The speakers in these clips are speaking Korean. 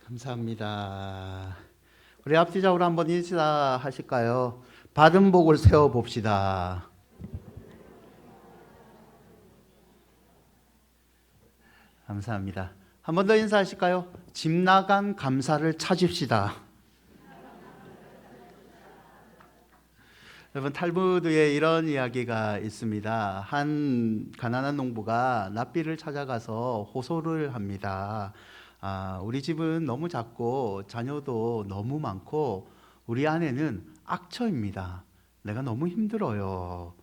감사합니다. 우리 앞뒤적으로 한번 인사하실까요? 받은 복을 세워 봅시다. 감사합니다. 한 번 더 인사하실까요? 집 나간 감사를 찾읍시다. 여러분, 탈무드에 이런 이야기가 있습니다. 한 가난한 농부가 납비를 찾아가서 호소를 합니다. 우리 집은 너무 작고 자녀도 너무 많고 우리 아내는 악처입니다. 내가 너무 힘들어요.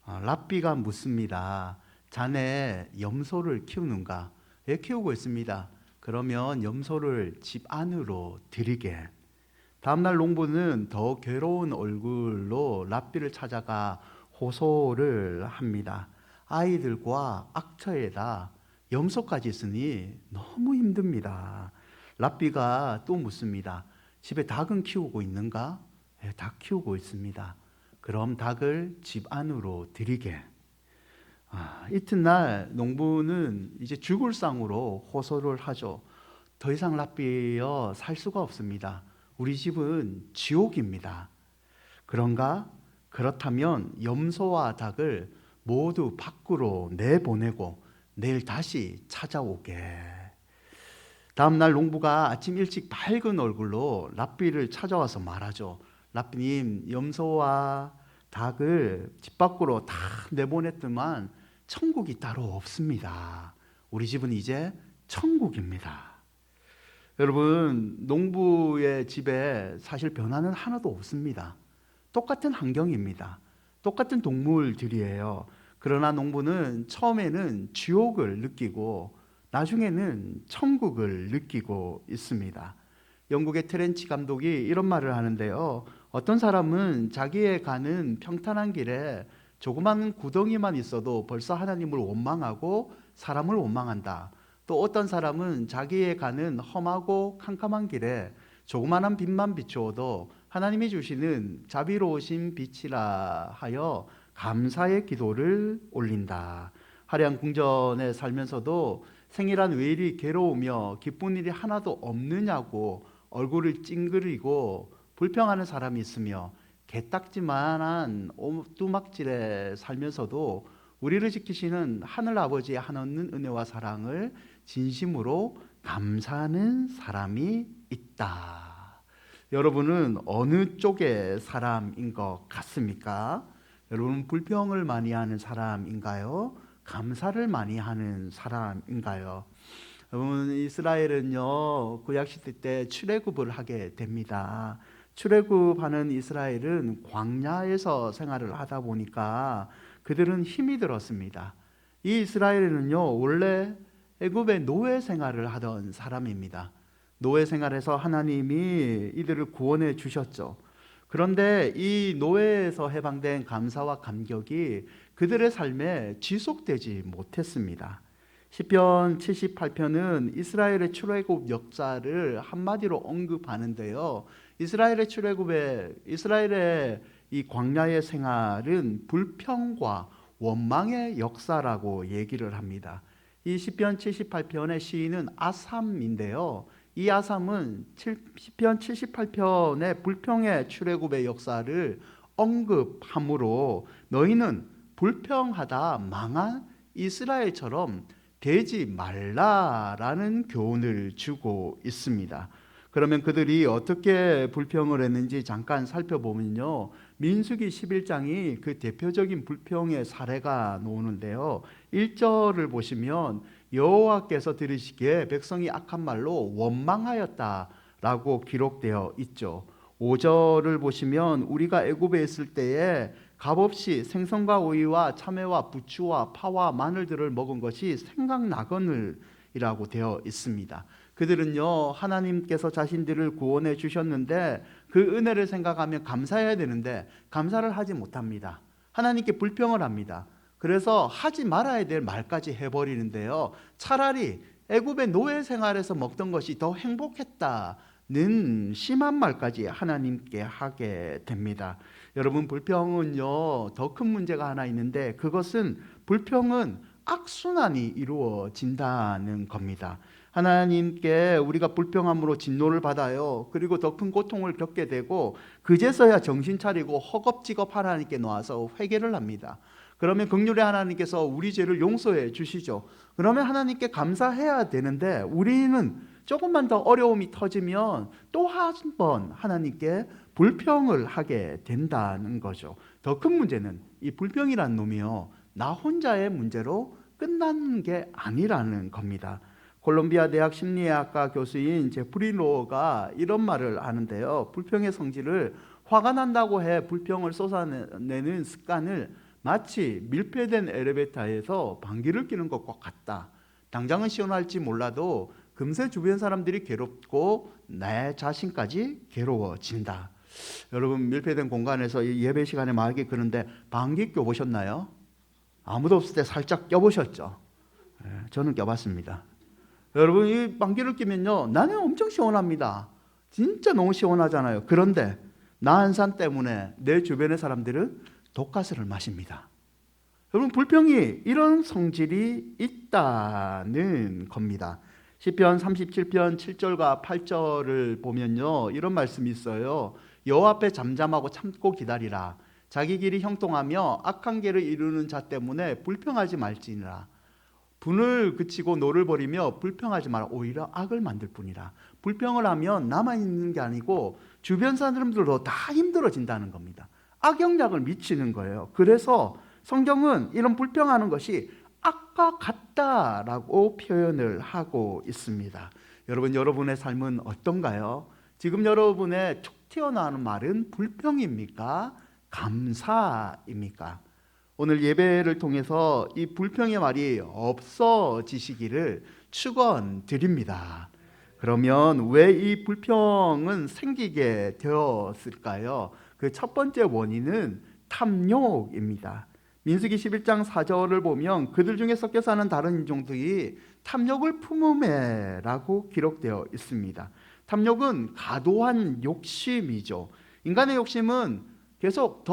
랍비가 묻습니다. 자네 염소를 키우는가? 예, 키우고 있습니다. 그러면 염소를 집 안으로 들이게. 다음날 농부는 더 괴로운 얼굴로 랍비를 찾아가 호소를 합니다. 아이들과 악처에다 염소까지 있으니 너무 힘듭니다. 랍비가 또 묻습니다. 집에 닭은 키우고 있는가? 네, 닭 키우고 있습니다. 그럼 닭을 집 안으로 들이게. 이튿날 농부는 이제 죽을 상으로 호소를 하죠. 더 이상 랍비여 살 수가 없습니다. 우리 집은 지옥입니다. 그런가? 그렇다면 염소와 닭을 모두 밖으로 내보내고 내일 다시 찾아오게. 다음날 농부가 아침 일찍 밝은 얼굴로 랍비를 찾아와서 말하죠. 랍비님, 염소와 닭을 집 밖으로 다 내보냈더만 천국이 따로 없습니다. 우리 집은 이제 천국입니다. 여러분, 농부의 집에 사실 변화는 하나도 없습니다. 똑같은 환경입니다. 똑같은 동물들이에요. 그러나 농부는 처음에는 지옥을 느끼고 나중에는 천국을 느끼고 있습니다. 영국의 테렌치 감독이 이런 말을 하는데요. 어떤 사람은 자기의 가는 평탄한 길에 조그만 구덩이만 있어도 벌써 하나님을 원망하고 사람을 원망한다. 또 어떤 사람은 자기의 가는 험하고 캄캄한 길에 조그만한 빛만 비추어도 하나님이 주시는 자비로우신 빛이라 하여 감사의 기도를 올린다. 화려한 궁전에 살면서도 생이란 왜 이리 괴로우며 기쁜 일이 하나도 없느냐고 얼굴을 찡그리고 불평하는 사람이 있으며 개딱지만한 오두막질에 살면서도 우리를 지키시는 하늘 아버지의 한없는 은혜와 사랑을 진심으로 감사하는 사람이 있다. 여러분은 어느 쪽의 사람인 것 같습니까? 여러분은 불평을 많이 하는 사람인가요? 감사를 많이 하는 사람인가요? 여러분, 이스라엘은요 구약시대 때 출애굽을 하게 됩니다. 출애굽하는 이스라엘은 광야에서 생활을 하다 보니까 그들은 힘이 들었습니다. 이 이스라엘은요 원래 애굽의 노예 생활을 하던 사람입니다. 노예 생활에서 하나님이 이들을 구원해 주셨죠. 그런데 이 노예에서 해방된 감사와 감격이 그들의 삶에 지속되지 못했습니다. 시편 78편은 이스라엘의 출애굽 역사를 한마디로 언급하는데요. 이스라엘의 이 광야의 생활은 불평과 원망의 역사라고 얘기를 합니다. 이 시편 78편의 시인은 아삼인데요. 이 아삼은 시편 78편의 불평의 출애굽의 역사를 언급함으로 너희는 불평하다 망한 이스라엘처럼 되지 말라라는 교훈을 주고 있습니다. 그러면 그들이 어떻게 불평을 했는지 잠깐 살펴보면요. 민수기 11장이 그 대표적인 불평의 사례가 나오는데요. 1절을 보시면 여호와께서 들으시기에 백성이 악한 말로 원망하였다라고 기록되어 있죠. 5절을 보시면 우리가 애굽에 있을 때에 값없이 생선과 오이와 참외와 부추와 파와 마늘들을 먹은 것이 생각나거늘이라고 되어 있습니다. 그들은요 하나님께서 자신들을 구원해 주셨는데 그 은혜를 생각하며 감사해야 되는데 감사를 하지 못합니다. 하나님께 불평을 합니다. 그래서 하지 말아야 될 말까지 해버리는데요. 차라리 애굽의 노예 생활에서 먹던 것이 더 행복했다는 심한 말까지 하나님께 하게 됩니다. 여러분, 불평은요 더 큰 문제가 하나 있는데 그것은 불평은 악순환이 이루어진다는 겁니다. 하나님께 우리가 불평함으로 진노를 받아요. 그리고 더 큰 고통을 겪게 되고 그제서야 정신 차리고 허겁지겁 하나님께 놓아서 회개를 합니다. 그러면 긍휼의 하나님께서 우리 죄를 용서해 주시죠. 그러면 하나님께 감사해야 되는데 우리는 조금만 더 어려움이 터지면 또 한 번 하나님께 불평을 하게 된다는 거죠. 더 큰 문제는 이 불평이란 놈이요, 나 혼자의 문제로 끝나는 게 아니라는 겁니다. 콜롬비아 대학 심리학과 교수인 제프리 로어가 이런 말을 하는데요. 불평의 성질을 화가 난다고 해 불평을 쏟아내는 습관을 마치 밀폐된 엘리베이터에서 방귀를 뀌는 것과 같다. 당장은 시원할지 몰라도 금세 주변 사람들이 괴롭고 내 자신까지 괴로워진다. 여러분, 밀폐된 공간에서 예배 시간에 만약에 그런데 방귀 껴보셨나요? 아무도 없을 때 살짝 껴보셨죠? 저는 껴봤습니다. 여러분, 이 방귀를 뀌면요, 나는 엄청 시원합니다. 진짜 너무 시원하잖아요. 그런데 나 한산 때문에 내 주변의 사람들은 독가스를 마십니다. 여러분, 불평이 이런 성질이 있다는 겁니다. 시편 37편 7절과 8절을 보면요, 이런 말씀이 있어요. 여호와 앞에 잠잠하고 참고 기다리라. 자기 길이 형통하며 악한 길을 이루는 자 때문에 불평하지 말지니라. 분을 그치고 노를 버리며 불평하지 마라. 오히려 악을 만들 뿐이라. 불평을 하면 나만 있는 게 아니고 주변 사람들도 다 힘들어진다는 겁니다. 악영향을 미치는 거예요. 그래서 성경은 이런 불평하는 것이 악과 같다라고 표현을 하고 있습니다. 여러분, 여러분의 삶은 어떤가요? 지금 여러분의 툭 튀어나오는 말은 불평입니까? 감사입니까? 오늘 예배를 통해서 이 불평의 말이 없어지시기를 축원드립니다. 그러면 왜 이 불평은 생기게 되었을까요? 그 첫 번째 원인은 탐욕입니다. 민수기 11장 4절을 보면 그들 중에 섞여 사는 다른 인종들이 탐욕을 품음에라고 기록되어 있습니다. 탐욕은 과도한 욕심이죠. 인간의 욕심은 계속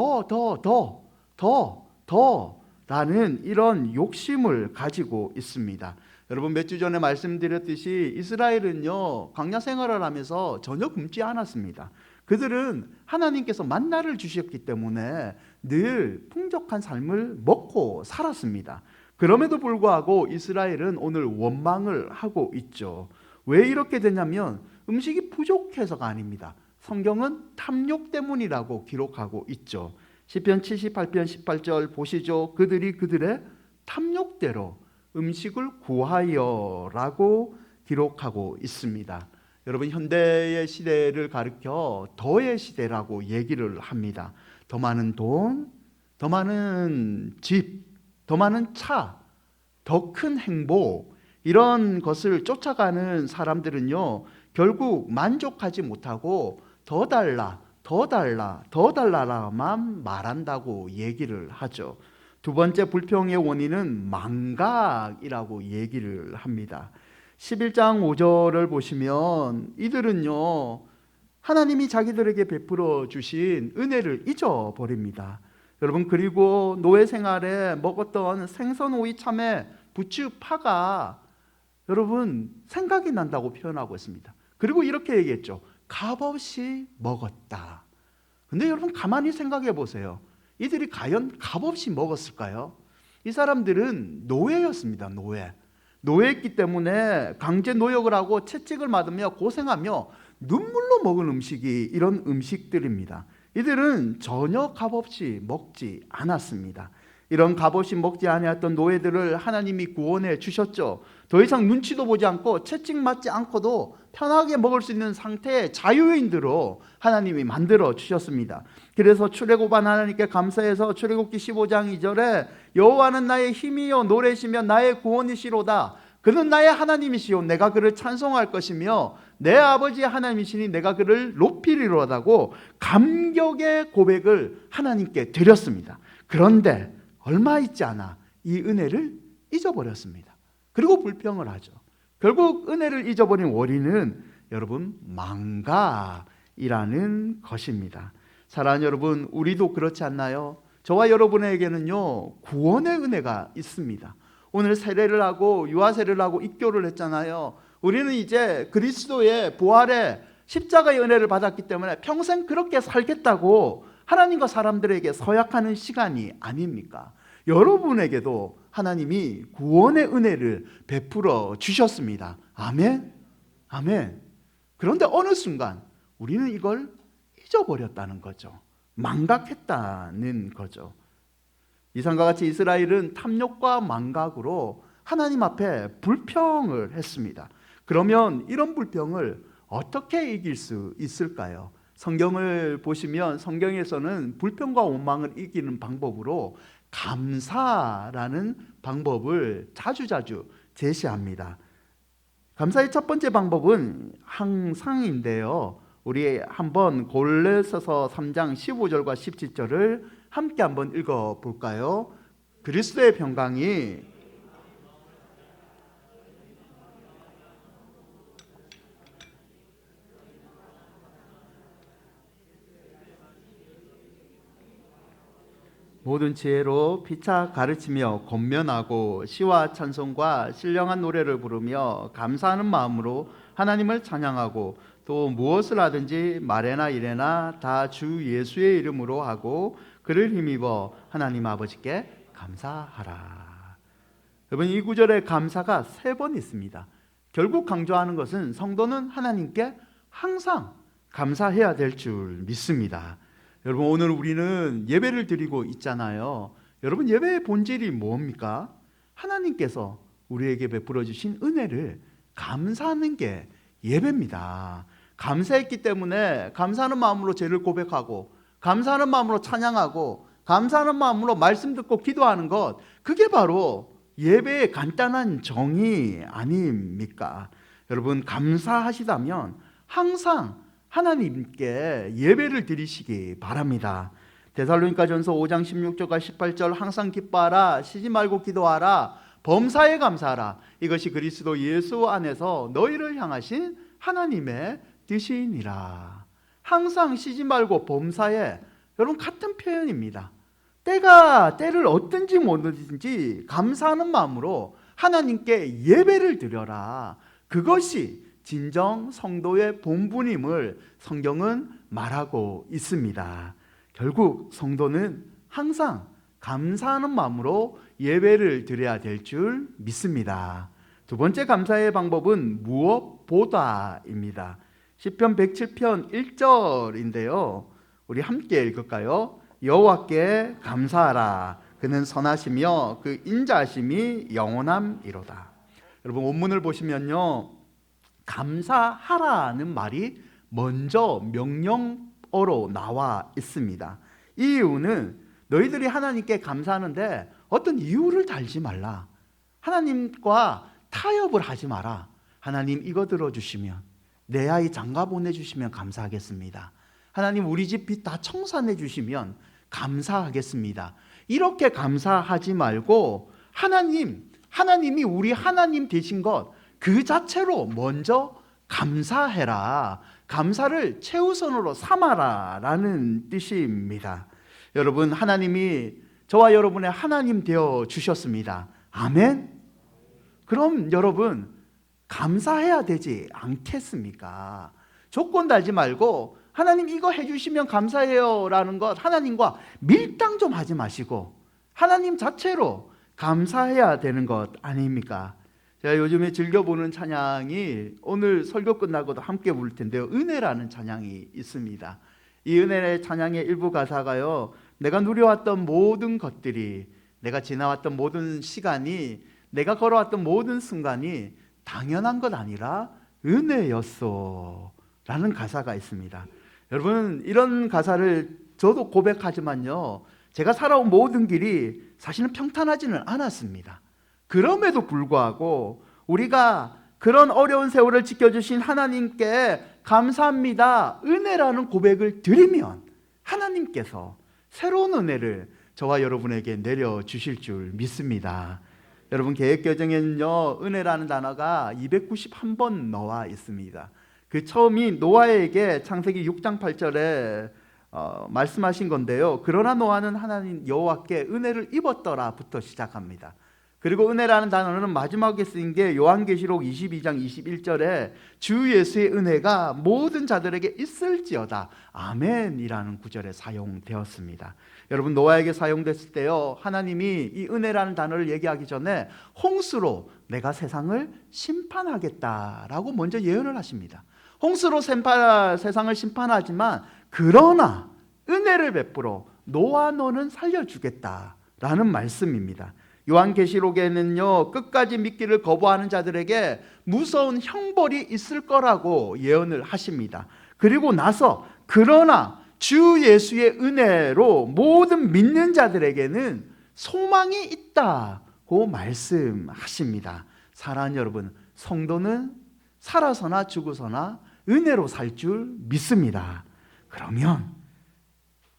더라는 이런 욕심을 가지고 있습니다. 여러분, 몇 주 전에 말씀드렸듯이 이스라엘은요, 광야 생활을 하면서 전혀 굶지 않았습니다. 그들은 하나님께서 만나를 주셨기 때문에 늘 풍족한 삶을 먹고 살았습니다. 그럼에도 불구하고 이스라엘은 오늘 원망을 하고 있죠. 왜 이렇게 되냐면 음식이 부족해서가 아닙니다. 성경은 탐욕 때문이라고 기록하고 있죠. 시편 78편 18절 보시죠. 그들이 그들의 탐욕대로 음식을 구하여라고 기록하고 있습니다. 여러분, 현대의 시대를 가리켜 더의 시대라고 얘기를 합니다. 더 많은 돈, 더 많은 집, 더 많은 차, 더 큰 행복, 이런 것을 쫓아가는 사람들은요, 결국 만족하지 못하고 더 달라라만 말한다고 얘기를 하죠. 두 번째 불평의 원인은 망각이라고 얘기를 합니다. 11장 5절을 보시면 이들은요, 하나님이 자기들에게 베풀어 주신 은혜를 잊어버립니다. 여러분, 그리고 노예 생활에 먹었던 생선, 오이, 참외, 부추, 파가 여러분 생각이 난다고 표현하고 있습니다. 그리고 이렇게 얘기했죠. 값없이 먹었다. 근데 여러분, 가만히 생각해 보세요. 이들이 과연 값없이 먹었을까요? 이 사람들은 노예였습니다. 노예였기 때문에 강제 노역을 하고 채찍을 맞으며 고생하며 눈물로 먹은 음식이 이런 음식들입니다. 이들은 전혀 값없이 먹지 않았습니다. 이런 값없이 먹지 아니했던 노예들을 하나님이 구원해 주셨죠. 더 이상 눈치도 보지 않고 채찍 맞지 않고도 편하게 먹을 수 있는 상태의 자유인들로 하나님이 만들어 주셨습니다. 그래서 출애굽한 하나님께 감사해서 출애굽기 15장 2절에 여호와는 나의 힘이요 노래시며 나의 구원이시로다. 그는 나의 하나님이시요 내가 그를 찬송할 것이며 내 아버지 하나님이시니 내가 그를 높이리로다고 감격의 고백을 하나님께 드렸습니다. 그런데 얼마 있지 않아 이 은혜를 잊어버렸습니다. 그리고 불평을 하죠. 결국 은혜를 잊어버린 원인은 여러분 망각이라는 것입니다. 사랑하는 여러분, 우리도 그렇지 않나요? 저와 여러분에게는요, 구원의 은혜가 있습니다. 오늘 세례를 하고 유아 세례를 하고 입교를 했잖아요. 우리는 이제 그리스도의 부활의 십자가의 은혜를 받았기 때문에 평생 그렇게 살겠다고 하나님과 사람들에게 서약하는 시간이 아닙니까? 여러분에게도 하나님이 구원의 은혜를 베풀어 주셨습니다. 아멘? 아멘. 그런데 어느 순간 우리는 이걸 잊어버렸다는 거죠. 망각했다는 거죠. 이상과 같이 이스라엘은 탐욕과 망각으로 하나님 앞에 불평을 했습니다. 그러면 이런 불평을 어떻게 이길 수 있을까요? 성경을 보시면 성경에서는 불평과 원망을 이기는 방법으로 감사라는 방법을 자주자주 제시합니다. 감사의 첫 번째 방법은 항상인데요. 우리 한번 골로새서 3장 15절과 17절을 함께 한번 읽어볼까요? 그리스도의 평강이 모든 지혜로 피차 가르치며 권면하고 시와 찬송과 신령한 노래를 부르며 감사하는 마음으로 하나님을 찬양하고 또 무엇을 하든지 말에나 이래나 다 주 예수의 이름으로 하고 그를 힘입어 하나님 아버지께 감사하라. 여러분, 이 구절에 감사가 3번 있습니다. 결국 강조하는 것은 성도는 하나님께 항상 감사해야 될 줄 믿습니다. 여러분, 오늘 우리는 예배를 드리고 있잖아요. 여러분, 예배의 본질이 뭡니까? 하나님께서 우리에게 베풀어 주신 은혜를 감사하는 게 예배입니다. 감사했기 때문에 감사하는 마음으로 죄를 고백하고 감사하는 마음으로 찬양하고 감사하는 마음으로 말씀 듣고 기도하는 것, 그게 바로 예배의 간단한 정의 아닙니까? 여러분, 감사하시다면 항상 하나님께 예배를 드리시기 바랍니다. 데살로니가전서 5장 16절과 18절 항상 기뻐하라, 쉬지 말고 기도하라, 범사에 감사하라. 이것이 그리스도 예수 안에서 너희를 향하신 하나님의 뜻이니라. 항상 쉬지 말고 범사에, 여러분 같은 표현입니다. 때를 어떤지 뭐든지 감사하는 마음으로 하나님께 예배를 드려라. 그것이 진정 성도의 본분임을 성경은 말하고 있습니다. 결국 성도는 항상 감사하는 마음으로 예배를 드려야 될 줄 믿습니다. 두 번째 감사의 방법은 무엇보다입니다. 시편 107편 1절인데요. 우리 함께 읽을까요? 여호와께 감사하라. 그는 선하시며 그 인자하심이 영원함이로다. 여러분, 원문을 보시면요, 감사하라는 말이 먼저 명령어로 나와 있습니다. 이 이유는 너희들이 하나님께 감사하는데 어떤 이유를 달지 말라. 하나님과 타협을 하지 마라. 하나님, 이거 들어주시면, 내 아이 장가 보내주시면 감사하겠습니다. 하나님, 우리 집 빚 다 청산해 주시면 감사하겠습니다. 이렇게 감사하지 말고 하나님이 우리 하나님 되신 것 그 자체로 먼저 감사해라. 감사를 최우선으로 삼아라 라는 뜻입니다. 여러분, 하나님이 저와 여러분의 하나님 되어 주셨습니다. 아멘? 그럼 여러분, 감사해야 되지 않겠습니까? 조건 달지 말고 하나님 이거 해주시면 감사해요 라는 것, 하나님과 밀당 좀 하지 마시고 하나님 자체로 감사해야 되는 것 아닙니까? 제가 요즘에 즐겨보는 찬양이 오늘 설교 끝나고도 함께 부를 텐데요, 은혜라는 찬양이 있습니다. 이 은혜의 찬양의 일부 가사가요, 내가 누려왔던 모든 것들이, 내가 지나왔던 모든 시간이, 내가 걸어왔던 모든 순간이 당연한 것 아니라 은혜였소 라는 가사가 있습니다. 여러분, 이런 가사를 저도 고백하지만요, 제가 살아온 모든 길이 사실은 평탄하지는 않았습니다. 그럼에도 불구하고 우리가 그런 어려운 세월을 지켜주신 하나님께 감사합니다, 은혜라는 고백을 드리면 하나님께서 새로운 은혜를 저와 여러분에게 내려주실 줄 믿습니다. 여러분, 개역개정에는요, 은혜라는 단어가 291번 나와 있습니다. 그 처음이 노아에게 창세기 6장 8절에 말씀하신 건데요, 그러나 노아는 하나님 여호와께 은혜를 입었더라부터 시작합니다. 그리고 은혜라는 단어는 마지막에 쓰인 게 요한계시록 22장 21절에 주 예수의 은혜가 모든 자들에게 있을지어다 아멘이라는 구절에 사용되었습니다. 여러분, 노아에게 사용됐을 때요, 하나님이 이 은혜라는 단어를 얘기하기 전에 홍수로 내가 세상을 심판하겠다라고 먼저 예언을 하십니다. 홍수로 세상을 심판하지만 그러나 은혜를 베풀어 노아 너는 살려주겠다라는 말씀입니다. 요한계시록에는요, 끝까지 믿기를 거부하는 자들에게 무서운 형벌이 있을 거라고 예언을 하십니다. 그리고 나서 그러나 주 예수의 은혜로 모든 믿는 자들에게는 소망이 있다고 말씀하십니다. 사랑하는 여러분, 성도는 살아서나 죽어서나 은혜로 살 줄 믿습니다. 그러면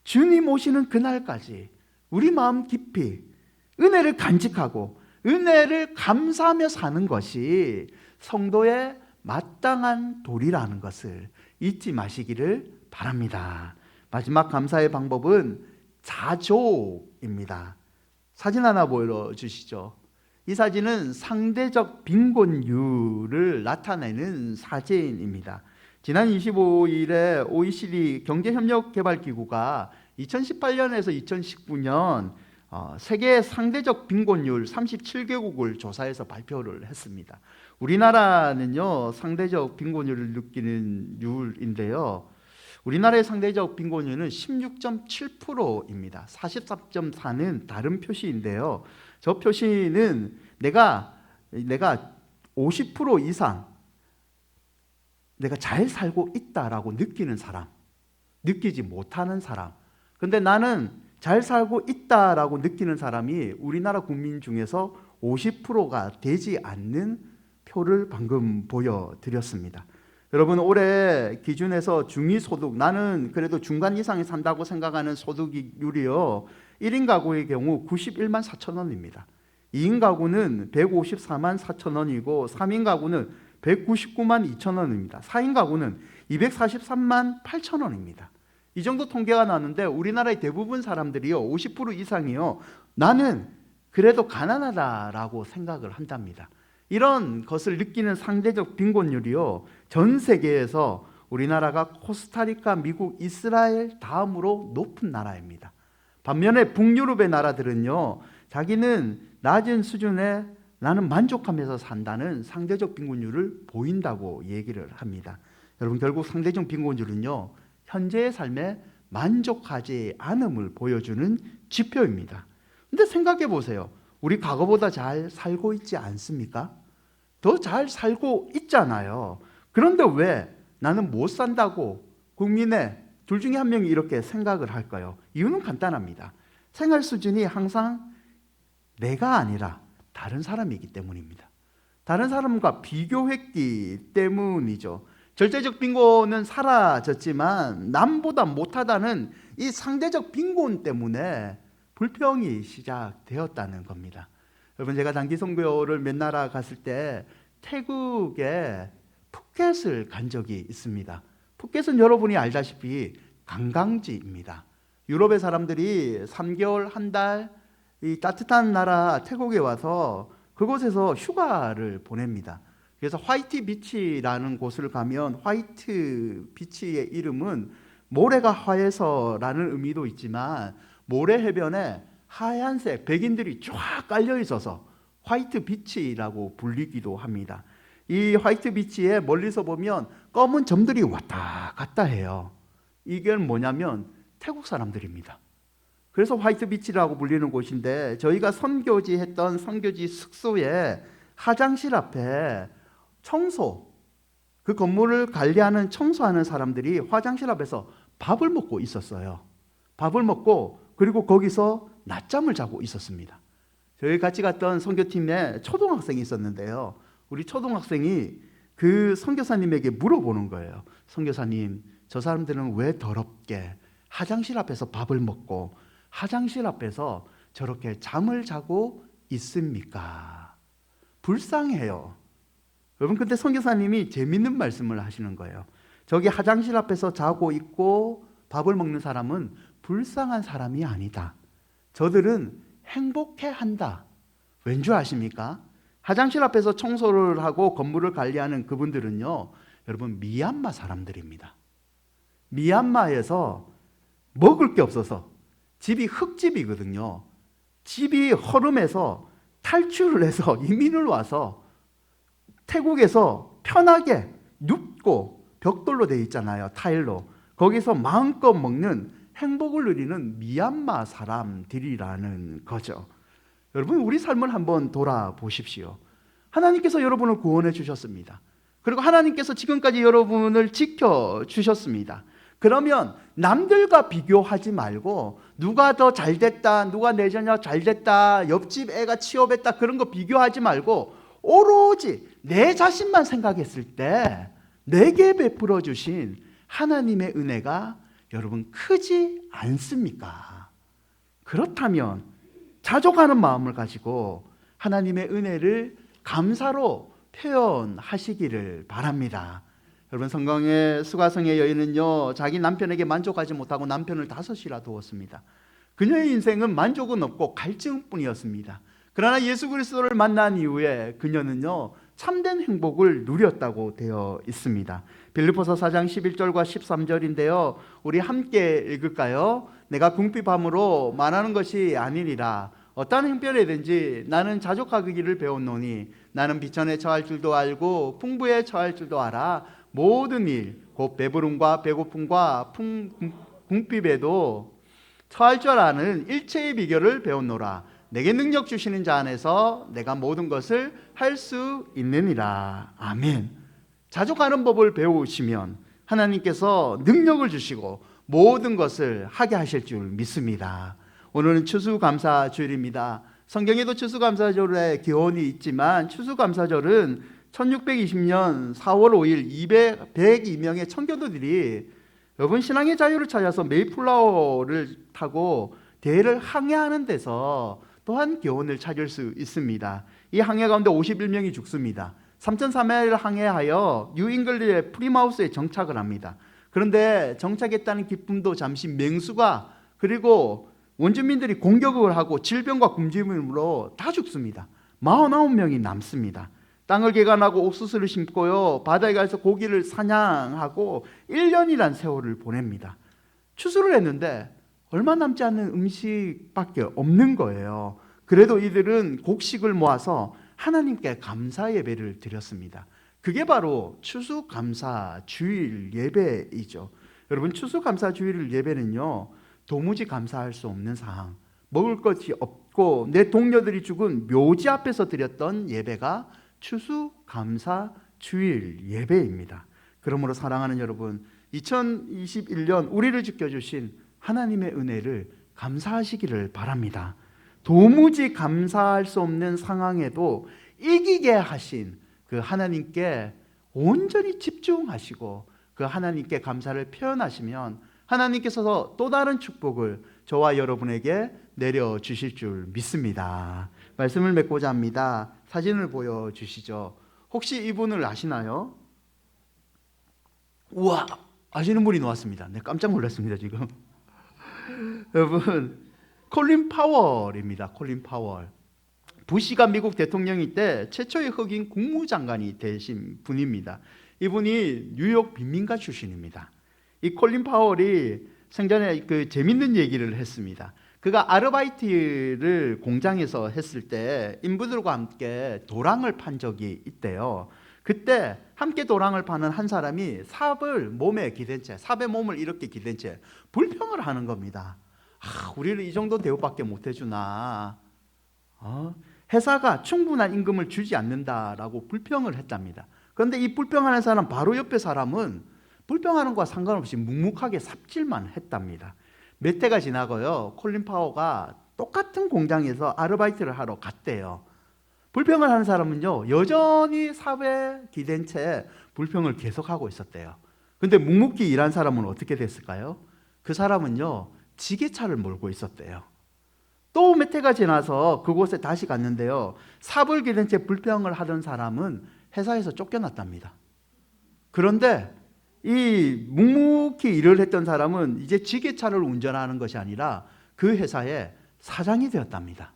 주님 오시는 그날까지 우리 마음 깊이 은혜를 간직하고 은혜를 감사하며 사는 것이 성도의 마땅한 도리라는 것을 잊지 마시기를 바랍니다. 마지막 감사의 방법은 자족입니다. 사진 하나 보여주시죠. 이 사진은 상대적 빈곤율을 나타내는 사진입니다. 지난 25일에 OECD 경제협력개발기구가 2018년에서 2019년 세계 상대적 빈곤율 37개국을 조사해서 발표를 했습니다. 우리나라는요, 상대적 빈곤율을 느끼는 율인데요, 우리나라의 상대적 빈곤율은 16.7%입니다. 43.4는 다른 표시인데요, 저 표시는 내가 50% 이상 내가 잘 살고 있다라고 느끼는 사람, 느끼지 못하는 사람. 근데 나는 잘 살고 있다라고 느끼는 사람이 우리나라 국민 중에서 50%가 되지 않는 표를 방금 보여드렸습니다. 여러분, 올해 기준에서 중위소득, 나는 그래도 중간 이상에 산다고 생각하는 소득률이요, 1인 가구의 경우 91만 4천 원입니다. 2인 가구는 154만 4천 원이고 3인 가구는 199만 2천 원입니다. 4인 가구는 243만 8천 원입니다. 이 정도 통계가 나왔는데 우리나라의 대부분 사람들이요, 50% 이상이요, 나는 그래도 가난하다라고 생각을 한답니다. 이런 것을 느끼는 상대적 빈곤율이요, 전 세계에서 우리나라가 코스타리카, 미국, 이스라엘 다음으로 높은 나라입니다. 반면에 북유럽의 나라들은요, 자기는 낮은 수준에 나는 만족하면서 산다는 상대적 빈곤율을 보인다고 얘기를 합니다. 여러분, 결국 상대적 빈곤율은요, 현재의 삶에 만족하지 않음을 보여주는 지표입니다. 근데 생각해 보세요. 우리 과거보다 잘 살고 있지 않습니까? 더 잘 살고 있잖아요. 그런데 왜 나는 못 산다고 국민의 둘 중에 한 명이 이렇게 생각을 할까요? 이유는 간단합니다. 생활 수준이 항상 내가 아니라 다른 사람이기 때문입니다. 다른 사람과 비교했기 때문이죠. 절대적 빈곤은 사라졌지만 남보다 못하다는 이 상대적 빈곤 때문에 불평이 시작되었다는 겁니다. 여러분, 제가 단기 선교를 몇 나라 갔을 때 태국에 푸켓을 간 적이 있습니다. 푸켓은 여러분이 알다시피 관광지입니다. 유럽의 사람들이 3개월, 한 달 이 따뜻한 나라 태국에 와서 그곳에서 휴가를 보냅니다. 그래서 화이트 비치라는 곳을 가면 화이트 비치의 이름은 모래가 화해서라는 의미도 있지만 모래 해변에 하얀색 백인들이 쫙 깔려 있어서 화이트 비치라고 불리기도 합니다. 이 화이트 비치에 멀리서 보면 검은 점들이 왔다 갔다 해요. 이게 뭐냐면 태국 사람들입니다. 그래서 화이트 비치라고 불리는 곳인데, 저희가 선교지 했던 선교지 숙소에 화장실 앞에 그 건물을 관리하는 청소하는 사람들이 화장실 앞에서 밥을 먹고 있었어요. 밥을 먹고 그리고 거기서 낮잠을 자고 있었습니다. 저희 같이 갔던 선교팀에 초등학생이 있었는데요, 우리 초등학생이 그 선교사님에게 물어보는 거예요. 선교사님, 저 사람들은 왜 더럽게 화장실 앞에서 밥을 먹고 화장실 앞에서 저렇게 잠을 자고 있습니까? 불쌍해요. 여러분, 근데 선교사님이 재밌는 말씀을 하시는 거예요. 저기 화장실 앞에서 자고 있고 밥을 먹는 사람은 불쌍한 사람이 아니다. 저들은 행복해한다. 왠 줄 아십니까? 화장실 앞에서 청소를 하고 건물을 관리하는 그분들은요, 여러분 미얀마 사람들입니다. 미얀마에서 먹을 게 없어서 집이 흙집이거든요. 집이 허름해서 탈출을 해서 이민을 와서 태국에서 편하게 눕고 벽돌로 되어 있잖아요. 타일로. 거기서 마음껏 먹는 행복을 누리는 미얀마 사람들이라는 거죠. 여러분, 우리 삶을 한번 돌아보십시오. 하나님께서 여러분을 구원해 주셨습니다. 그리고 하나님께서 지금까지 여러분을 지켜주셨습니다. 그러면 남들과 비교하지 말고 누가 더 잘됐다, 누가 내 자녀 잘됐다, 옆집 애가 취업했다, 그런 거 비교하지 말고 오로지 내 자신만 생각했을 때 내게 베풀어 주신 하나님의 은혜가 여러분 크지 않습니까? 그렇다면 자족하는 마음을 가지고 하나님의 은혜를 감사로 표현하시기를 바랍니다. 여러분, 성경의 수가성의 여인은요, 자기 남편에게 만족하지 못하고 남편을 5이나 두었습니다. 그녀의 인생은 만족은 없고 갈증뿐이었습니다. 그러나 예수 그리스도를 만난 이후에 그녀는요, 참된 행복을 누렸다고 되어 있습니다. 빌립보서 4장 11절과 13절인데요, 우리 함께 읽을까요? 내가 궁핍함으로 말하는 것이 아니니라. 어떠한 형편이든지 나는 자족하기를 배웠노니 나는 비천에 처할 줄도 알고 풍부에 처할 줄도 알아. 모든 일, 곧 배부름과 배고픔과 궁핍에도 처할 줄 아는 일체의 비결을 배웠노라. 내게 능력 주시는 자 안에서 내가 모든 것을 할 수 있느니라. 아멘. 자족하는 법을 배우시면 하나님께서 능력을 주시고 모든 것을 하게 하실 줄 믿습니다. 오늘은 추수감사주일입니다. 성경에도 추수감사절의 기원이 있지만 추수감사절은 1620년 4월 5일 102명의 청교도들이 여러분 신앙의 자유를 찾아서 메이플라워를 타고 대를 항해하는 데서 또한 교훈을 찾을 수 있습니다. 이 항해 가운데 51명이 죽습니다. 3,300일 항해하여 뉴잉글리의 프리마우스에 정착을 합니다. 그런데 정착했다는 기쁨도 잠시 맹수가, 그리고 원주민들이 공격을 하고 질병과 굶주림으로 다 죽습니다. 49명이 남습니다. 땅을 개간하고 옥수수를 심고요, 바다에 가서 고기를 사냥하고 1년이란 세월을 보냅니다. 추수를 했는데 얼마 남지 않는 음식밖에 없는 거예요. 그래도 이들은 곡식을 모아서 하나님께 감사 예배를 드렸습니다. 그게 바로 추수감사주일 예배이죠. 여러분, 추수감사주일 예배는요, 도무지 감사할 수 없는 상황, 먹을 것이 없고 내 동료들이 죽은 묘지 앞에서 드렸던 예배가 추수감사주일 예배입니다. 그러므로 사랑하는 여러분, 2021년 우리를 지켜주신 하나님의 은혜를 감사하시기를 바랍니다. 도무지 감사할 수 없는 상황에도 이기게 하신 그 하나님께 온전히 집중하시고 그 하나님께 감사를 표현하시면 하나님께서 또 다른 축복을 저와 여러분에게 내려주실 줄 믿습니다. 말씀을 맺고자 합니다. 사진을 보여주시죠. 혹시 이분을 아시나요? 우와, 아시는 분이 나왔습니다. 네, 깜짝 놀랐습니다 지금. 여러분, 콜린 파월입니다. 콜린 파월. 부시가 미국 대통령일 때 최초의 흑인 국무장관이 되신 분입니다. 이분이 뉴욕 빈민가 출신입니다. 이 콜린 파월이 생전에 그 재밌는 얘기를 했습니다. 그가 아르바이트를 공장에서 했을 때 인부들과 함께 도랑을 판 적이 있대요. 그때 함께 도랑을 파는 한 사람이 삽을 몸에 기댄 채, 삽의 몸을 이렇게 기댄 채 불평을 하는 겁니다. 우리를 이 정도 대우밖에 못 해주나, 회사가 충분한 임금을 주지 않는다라고 불평을 했답니다. 그런데 이 불평하는 사람 바로 옆에 사람은 불평하는 것과 상관없이 묵묵하게 삽질만 했답니다. 몇 해가 지나고요, 콜린 파워가 똑같은 공장에서 아르바이트를 하러 갔대요. 불평을 하는 사람은요, 여전히 삽에 기댄 채 불평을 계속하고 있었대요. 근데 묵묵히 일한 사람은 어떻게 됐을까요? 그 사람은요, 지게차를 몰고 있었대요. 또 몇 해가 지나서 그곳에 다시 갔는데요, 삽을 기댄 채 불평을 하던 사람은 회사에서 쫓겨났답니다. 그런데 이 묵묵히 일을 했던 사람은 이제 지게차를 운전하는 것이 아니라 그 회사의 사장이 되었답니다.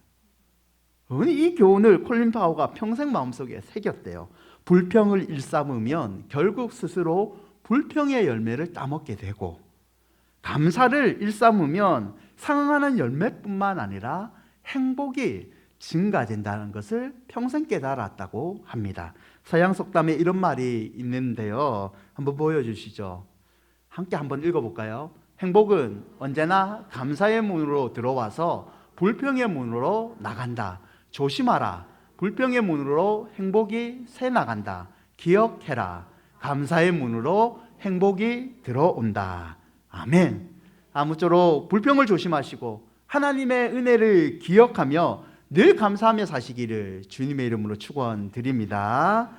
이 교훈을 콜린 파워가 평생 마음속에 새겼대요. 불평을 일삼으면 결국 스스로 불평의 열매를 따먹게 되고, 감사를 일삼으면 상응하는 열매뿐만 아니라 행복이 증가된다는 것을 평생 깨달았다고 합니다. 서양 속담에 이런 말이 있는데요. 한번 보여주시죠. 함께 한번 읽어볼까요? 행복은 언제나 감사의 문으로 들어와서 불평의 문으로 나간다. 조심하라. 불평의 문으로 행복이 새 나간다. 기억해라. 감사의 문으로 행복이 들어온다. 아멘. 아무쪼록 불평을 조심하시고 하나님의 은혜를 기억하며 늘 감사하며 사시기를 주님의 이름으로 축원드립니다.